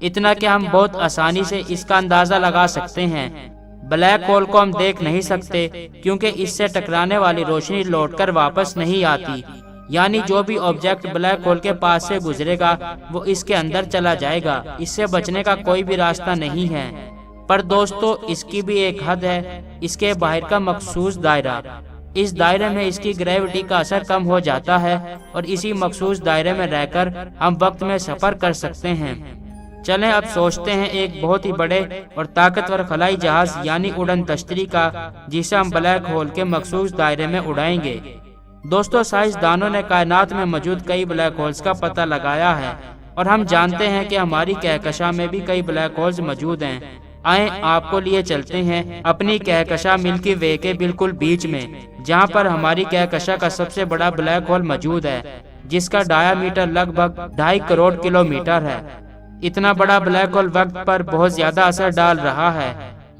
اتنا کہ ہم بہت آسانی سے اس کا اندازہ لگا سکتے ہیں۔ بلیک ہول کو ہم دیکھ نہیں سکتے کیونکہ اس سے ٹکرانے والی روشنی لوٹ کر واپس نہیں آتی، یعنی جو بھی آبجیکٹ بلیک ہول کے پاس سے گزرے گا وہ اس کے اندر چلا جائے گا، اس سے بچنے کا کوئی بھی راستہ نہیں ہے۔ پر دوستو اس کی بھی ایک حد ہے، اس کے باہر کا مخصوص دائرہ۔ اس دائرے میں اس کی گریوٹی کا اثر کم ہو جاتا ہے اور اسی مخصوص دائرے میں رہ کر ہم وقت میں سفر کر سکتے ہیں۔ چلیں اب سوچتے ہیں ایک بہت ہی بڑے اور طاقتور خلائی جہاز یعنی اڑن تشتری کا، جسے ہم بلیک ہول کے مخصوص دائرے میں اڑائیں گے۔ دوستو سائنسدانوں نے کائنات میں موجود کئی بلیک ہولز کا پتہ لگایا ہے اور ہم جانتے ہیں کہ ہماری کہکشاں میں بھی کئی بلیک ہولز موجود ہیں۔ آئیں آپ کو لیے چلتے ہیں اپنی کہکشاں ملکی وے کے بالکل بیچ میں، جہاں پر ہماری کہکشاں کا سب سے بڑا بلیک ہول موجود ہے، جس کا ڈایا میٹر لگ بھگ 2.5 کروڑ کلومیٹر ہے۔ اتنا بڑا بلیک ہول وقت پر بہت زیادہ اثر ڈال رہا ہے۔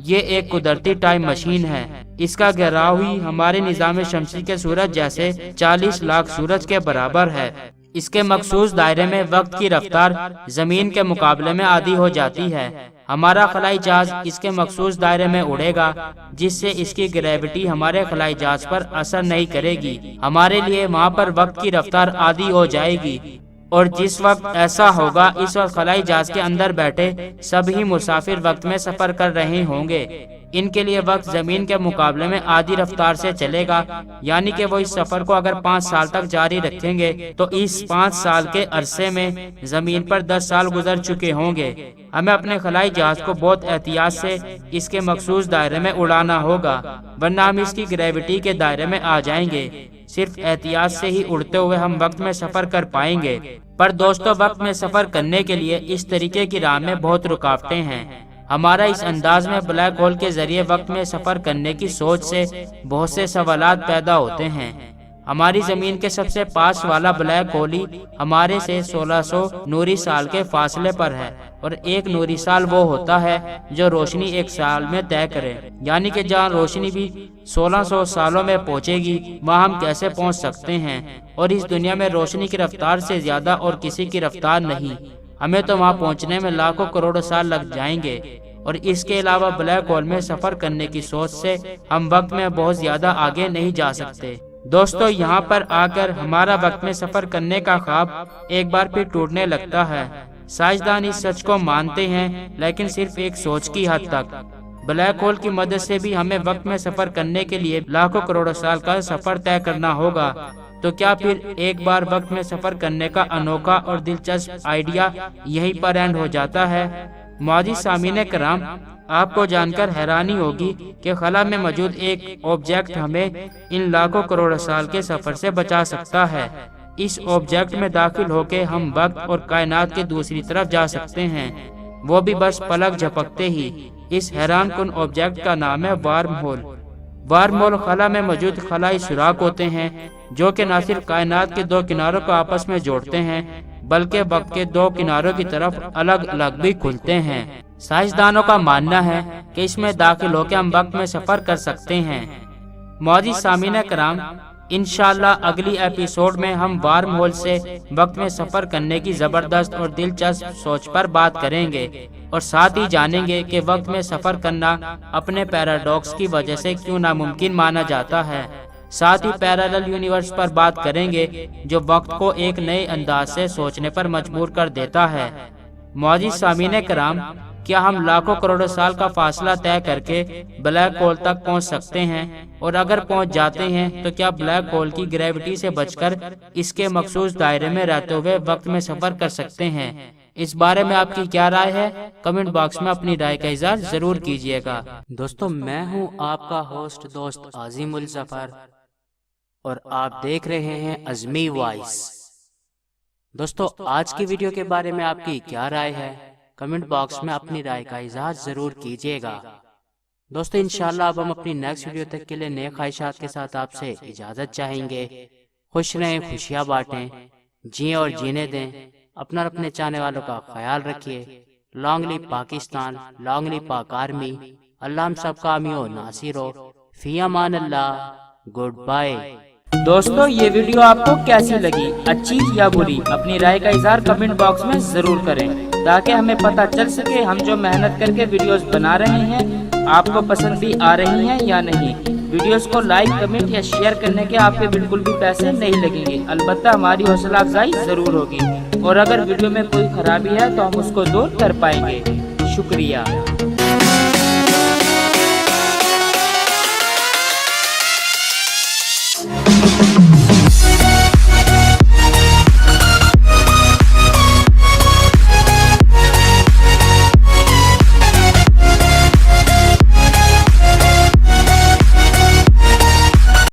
یہ ایک قدرتی ٹائم مشین ہے۔ اس کا گھیراؤ ہی ہمارے نظام شمسی کے سورج جیسے 40 لاکھ سورج کے برابر ہے۔ اس کے مخصوص دائرے میں وقت کی رفتار زمین کے مقابلے میں آدھی ہو جاتی ہے۔ ہمارا خلائی جہاز اس کے مخصوص دائرے میں اڑے گا، جس سے اس کی گریوٹی ہمارے خلائی جہاز پر اثر نہیں کرے گی۔ ہمارے لیے وہاں پر وقت کی رفتار آدھی ہو جائے گی، اور جس وقت ایسا ہوگا اس وقت خلائی جہاز کے اندر بیٹھے سبھی مسافر وقت میں سفر کر رہے ہوں گے۔ ان کے لیے وقت زمین کے مقابلے میں آدھی رفتار سے چلے گا، یعنی کہ وہ اس سفر کو اگر 5 سال تک جاری رکھیں گے تو اس 5 سال کے عرصے میں زمین پر 10 سال گزر چکے ہوں گے۔ ہمیں اپنے خلائی جہاز کو بہت احتیاط سے اس کے مخصوص دائرے میں اڑانا ہوگا، ورنہ ہم اس کی گریوٹی کے دائرے میں آ جائیں گے۔ صرف احتیاط سے ہی اڑتے ہوئے ہم وقت میں سفر کر پائیں گے۔ پر دوستو وقت میں سفر کرنے کے لیے اس طریقے کی راہ میں بہت رکاوٹیں ہیں۔ ہمارا اس انداز میں بلیک ہول کے ذریعے وقت میں سفر کرنے کی سوچ سے بہت سے سوالات پیدا ہوتے ہیں۔ ہماری زمین کے سب سے پاس والا بلیک ہول ہی ہمارے سے 1600 نوری سال کے فاصلے پر ہے، اور ایک نوری سال وہ ہوتا ہے جو روشنی ایک سال میں طے کرے، یعنی کہ جہاں روشنی بھی 1600 سالوں میں پہنچے گی وہاں ہم کیسے پہنچ سکتے ہیں؟ اور اس دنیا میں روشنی کی رفتار سے زیادہ اور کسی کی رفتار نہیں۔ ہمیں تو وہاں پہنچنے میں لاکھوں کروڑوں سال لگ جائیں گے، اور اس کے علاوہ بلیک ہول میں سفر کرنے کی سوچ سے ہم وقت میں بہت زیادہ آگے نہیں جا سکتے۔ دوستو یہاں پر آ کر ہمارا وقت میں سفر کرنے کا خواب ایک بار پھر ٹوٹنے لگتا ہے۔ سائنسدان اس سچ کو مانتے ہیں، لیکن صرف ایک سوچ کی حد تک۔ بلیک ہول کی مدد سے بھی ہمیں وقت میں سفر کرنے کے لیے لاکھوں کروڑوں سال کا سفر طے کرنا ہوگا۔ تو کیا پھر ایک بار وقت میں سفر کرنے کا انوکھا اور دلچسپ آئیڈیا یہیں پر اینڈ ہو جاتا ہے؟ معزز سامعین کرام، آپ کو جان کر حیرانی ہوگی کہ خلا میں موجود ایک آبجیکٹ ہمیں ان لاکھوں کروڑ سال کے سفر سے بچا سکتا ہے۔ اس آبجیکٹ میں داخل ہو کے ہم وقت اور کائنات کے دوسری طرف جا سکتے ہیں، وہ بھی بس پلک جھپکتے ہی۔ اس حیران کن آبجیکٹ کا نام ہے وارم ہول۔ وارم ہول خلا میں موجود خلائی سوراخ ہوتے ہیں جو کہ نہ صرف کائنات کے 2 کناروں کو آپس میں جوڑتے ہیں بلکہ وقت کے 2 کناروں کی طرف الگ الگ بھی کھلتے ہیں۔ سائنسدانوں کا ماننا ہے کہ اس میں داخل ہو کے ہم وقت میں سفر کر سکتے ہیں۔ معزز سامعین کرام، انشاءاللہ اگلی ایپیسوڈ میں ہم وارم ہول سے وقت میں سفر کرنے کی زبردست اور دلچسپ سوچ پر بات کریں گے، اور ساتھ ہی جانیں گے کہ وقت میں سفر کرنا اپنے پیراڈاکس کی وجہ سے کیوں ناممکن مانا جاتا ہے۔ ساتھ ہی پیرالل یونیورس پر بات کریں گے جو وقت کو ایک نئے انداز سے سوچنے پر مجبور کر دیتا ہے۔ معزز سامعین کرام، کیا ہم لاکھوں کروڑوں سال کا فاصلہ طے کر کے بلیک ہول تک پہنچ سکتے ہیں؟ اور اگر پہنچ جاتے ہیں تو کیا بلیک ہول کی گریوٹی سے بچ کر اس کے مخصوص دائرے میں رہتے ہوئے وقت میں سفر کر سکتے ہیں؟ اس بارے میں آپ کی کیا رائے ہے؟ کمنٹ باکس میں اپنی رائے کا اظہار ضرور کیجیے گا۔ دوستو میں ہوں آپ کا ہوسٹ دوست عظیم الظفر، اور آپ دیکھ رہے ہیں عظمی وائس۔ دوستو آج کی ویڈیو کے بارے میں آپ کی کیا رائے ہے؟ کمنٹ باکس میں اپنی رائے کا اظہار ضرور کیجیے گا۔ دوستو انشاءاللہ اب ہم اپنی نیکسٹ ویڈیو تک کے لیے نئے خواہشات کے ساتھ آپ سے اجازت چاہیں گے۔ خوش رہیں، خوشیاں بانٹیں، جیئیں اور جینے دیں۔ اپنا اور اپنے چاہنے والوں کا خیال رکھیے۔ لانگ لیو پاکستان، لانگ لیو پاک آرمی۔ اللہ ہم سب کا حامی و ناصر ہو۔ فی امان اللہ، گڈ بائے۔ دوستو یہ ویڈیو آپ کو کیسی لگی، اچھی یا بری؟ اپنی رائے کا اظہار کمنٹ باکس میں ضرور کریں۔ تاکہ ہمیں پتہ چل سکے ہم جو محنت کر کے ویڈیوز بنا رہے ہیں آپ کو پسند بھی آ رہی ہیں یا نہیں۔ ویڈیوز کو لائک، کمنٹ یا شیئر کرنے کے آپ کے بالکل بھی پیسے نہیں لگیں گے، البتہ ہماری حوصلہ افزائی ضرور ہوگی، اور اگر ویڈیو میں کوئی خرابی ہے تو ہم اس کو دور کر پائیں گے۔ شکریہ۔